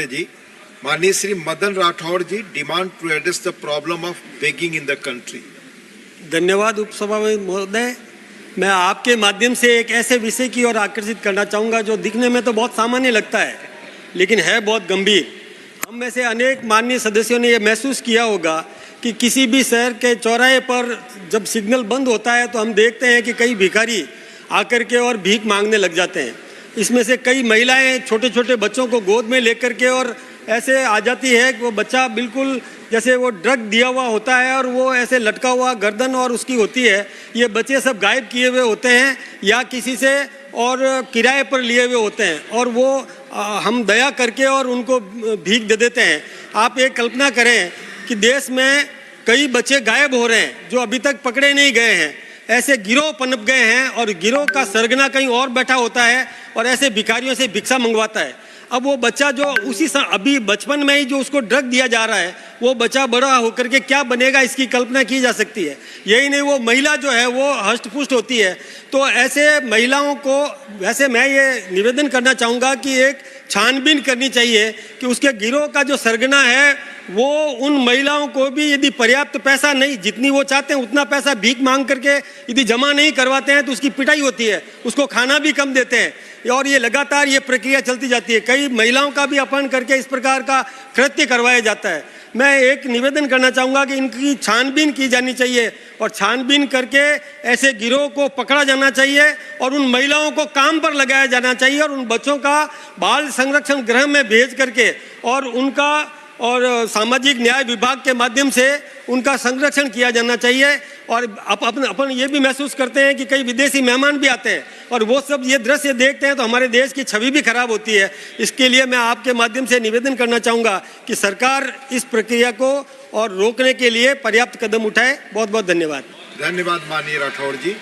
जी, माननीय Shri Madan Rathore ji demand to address the problem of begging in the country. धन्यवाद उपसभापति महोदय। मैं आपके माध्यम से एक ऐसे विषय की ओर आकर्षित करना चाहूँगा जो दिखने में तो बहुत सामान्य लगता है लेकिन है बहुत गंभीर। हम में से अनेक माननीय सदस्यों ने यह महसूस किया होगा कि किसी भी शहर के चौराहे पर जब सिग्नल बंद होता है तो हम देखते हैं कि कई भिखारी आकर के और भीख मांगने लग जाते हैं। इसमें से कई महिलाएं छोटे छोटे बच्चों को गोद में लेकर के और ऐसे आ जाती है कि वो बच्चा बिल्कुल जैसे वो ड्रग दिया हुआ होता है और वो ऐसे लटका हुआ गर्दन और उसकी होती है। ये बच्चे सब गायब किए हुए होते हैं या किसी से और किराए पर लिए हुए होते हैं और वो हम दया करके और उनको भीख दे देते हैं। आप एक कल्पना करें कि देश में कई बच्चे गायब हो रहे हैं जो अभी तक पकड़े नहीं गए हैं। ऐसे गिरोह पनप गए हैं और गिरोह का सरगना कहीं और बैठा होता है और ऐसे भिखारियों से भिक्षा मंगवाता है। अब वो बच्चा जो अभी बचपन में ही जो उसको ड्रग दिया जा रहा है वो बच्चा बड़ा होकर के क्या बनेगा इसकी कल्पना की जा सकती है। यही नहीं, वो महिला जो है वो हष्ट पुष्ट होती है। तो ऐसे महिलाओं को वैसे मैं ये निवेदन करना चाहूँगा कि एक छानबीन करनी चाहिए कि उसके गिरोह का जो सरगना है वो उन महिलाओं को भी यदि पर्याप्त पैसा नहीं, जितनी वो चाहते हैं उतना पैसा भीख मांग करके यदि जमा नहीं करवाते हैं तो उसकी पिटाई होती है, उसको खाना भी कम देते हैं और ये लगातार ये प्रक्रिया चलती जाती है। कई महिलाओं का भी अपहरण करके इस प्रकार का कृत्य करवाया जाता है। मैं एक निवेदन करना चाहूँगा कि इनकी छानबीन की जानी चाहिए और छानबीन करके ऐसे गिरोह को पकड़ा जाना चाहिए और उन महिलाओं को काम पर लगाया जाना चाहिए और उन बच्चों का बाल संरक्षण गृह में भेज करके और उनका और सामाजिक न्याय विभाग के माध्यम से उनका संरक्षण किया जाना चाहिए। और अपन ये भी महसूस करते हैं कि कई विदेशी मेहमान भी आते हैं और वो सब ये दृश्य देखते हैं तो हमारे देश की छवि भी खराब होती है। इसके लिए मैं आपके माध्यम से निवेदन करना चाहूँगा कि सरकार इस प्रक्रिया को और रोकने के लिए पर्याप्त कदम उठाए। बहुत बहुत धन्यवाद। धन्यवाद माननीय राठौड़ जी।